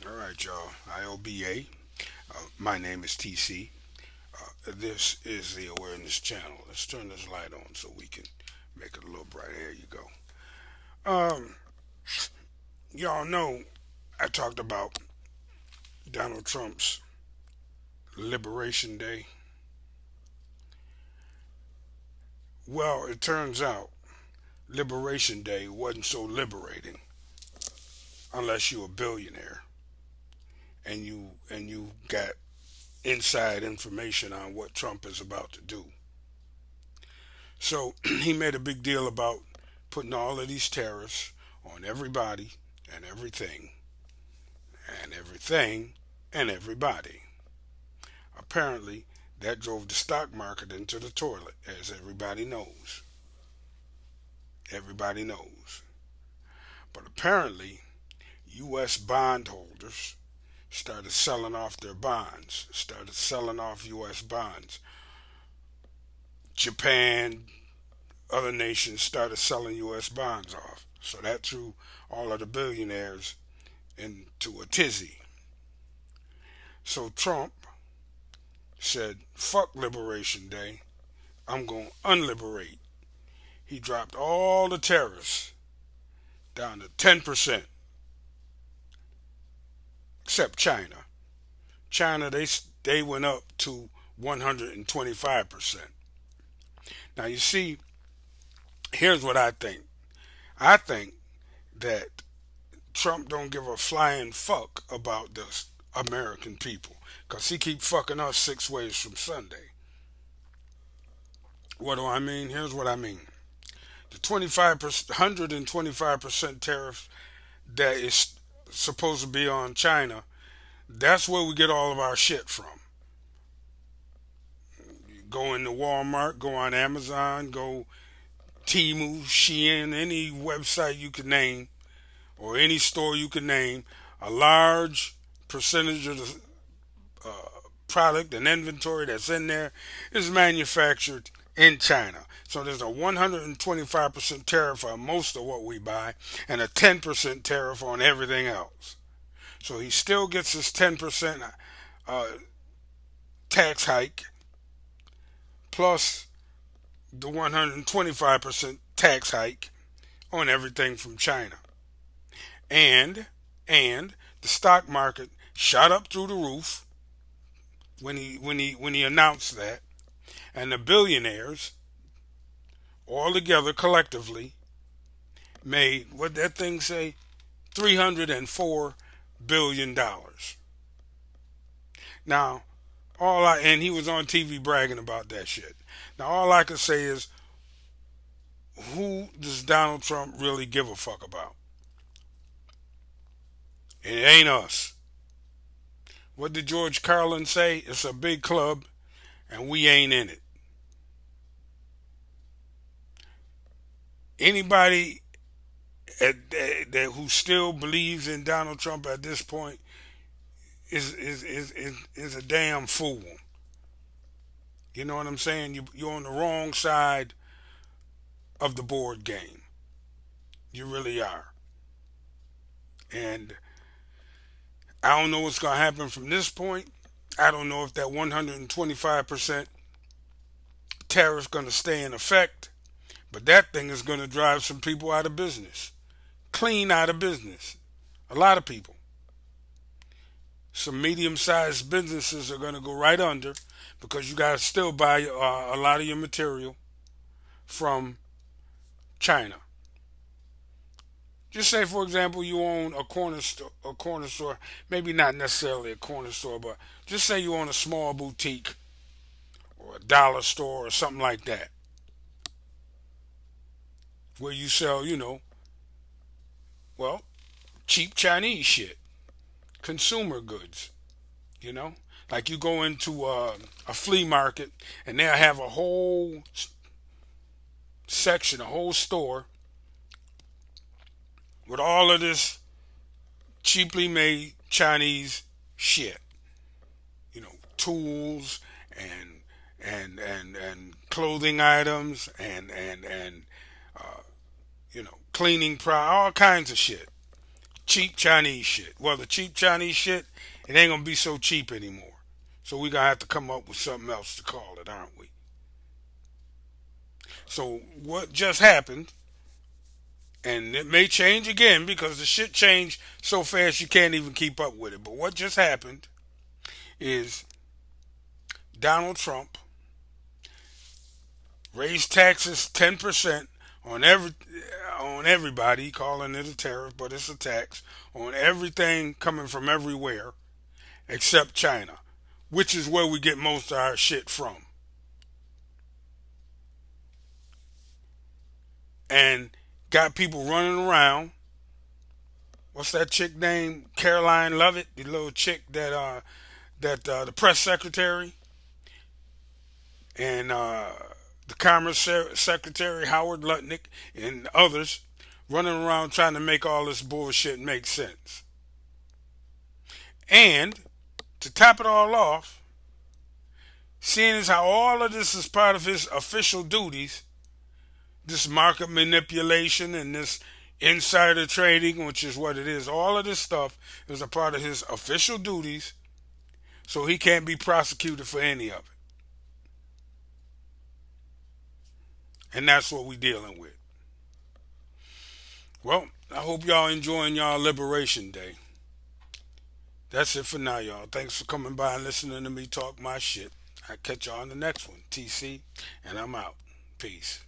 All right, y'all. IOBA. My name is TC. This is the awareness channel. Let's turn this light on so we can make it a little brighter. There you go. Um, y'all know I talked about Donald Trump's Liberation Day. Well, it turns out Liberation Day wasn't so liberating unless you're a billionaire and you got inside information on what Trump is about to do. So he made a big deal about putting all of these tariffs on everybody and everything and everything and everybody. Apparently, that drove the stock market into the toilet, as everybody knows. Everybody knows. But apparently, U.S. bondholders started selling off their bonds, started selling off U.S. bonds. Japan, other nations started selling U.S. bonds off. So that threw all of the billionaires into a tizzy. So Trump said, fuck Liberation Day. I'm going to unliberate. He dropped all the tariffs down to 10%, except China. China, they went up to 125%. Now, you see, here's what I think. I think that Trump don't give a flying fuck about the American people because he keep fucking us 6 ways from Sunday. What do I mean? Here's what I mean. The 25%, 125% tariff that is supposed to be on China, that's where we get all of our shit from. Go into Walmart, go on Amazon, go Temu, Shein, any website you can name, or any store you can name, a large percentage of the product and inventory that's in there is manufactured in China. So there's a 125% tariff on most of what we buy and a 10% tariff on everything else. So he still gets his 10% uh, tax hike plus the 125% tax hike on everything from China. And the stock market shot up through the roof when he announced that, and the billionaires all together collectively made what that thing say, $304 billion. Now, and he was on TV bragging about that shit. Now all I can say is, who does Donald Trump really give a fuck about? It ain't us. What did George Carlin say? It's a big club and we ain't in it. Anybody who still believes in Donald Trump at this point is a damn fool. You know what I'm saying? You're on the wrong side of the board game. You really are. And I don't know what's going to happen from this point. I don't know if that 125% tariff is going to stay in effect, but that thing is going to drive some people out of business. Clean out of business. A lot of people. Some medium-sized businesses are going to go right under because you got to still buy a lot of your material from China. Just say, for example, you own a corner store, maybe not necessarily a corner store, but just say you own a small boutique or a dollar store or something like that, where you sell, well, cheap Chinese shit, consumer goods, you know? Like you go into a flea market and they'll have a whole section, a whole store with all of this cheaply made Chinese shit. Tools and clothing items and cleaning all kinds of shit. cheap Chinese shit. Well, the cheap Chinese shit, it ain't gonna be so cheap anymore. So we gonna have to come up with something else to call it, aren't we? So what just happened, and it may change again because the shit changed so fast you can't even keep up with it. But what just happened is Donald Trump raised taxes 10% on everybody, calling it a tariff, but it's a tax on everything coming from everywhere except China, which is where we get most of our shit from. And got people running around. What's that chick named? Caroline Lovett, the little chick that the press secretary and the Commerce Secretary Howard Lutnick and others running around trying to make all this bullshit make sense. And to top it all off, seeing as how all of this is part of his official duties, this market manipulation and this insider trading, which is what it is, all of this stuff is a part of his official duties, so he can't be prosecuted for any of it. And that's what we're dealing with. Well, I hope y'all enjoying y'all Liberation Day. That's it for now, y'all. Thanks for coming by and listening to me talk my shit. I'll catch y'all on the next one. TC, and I'm out. Peace.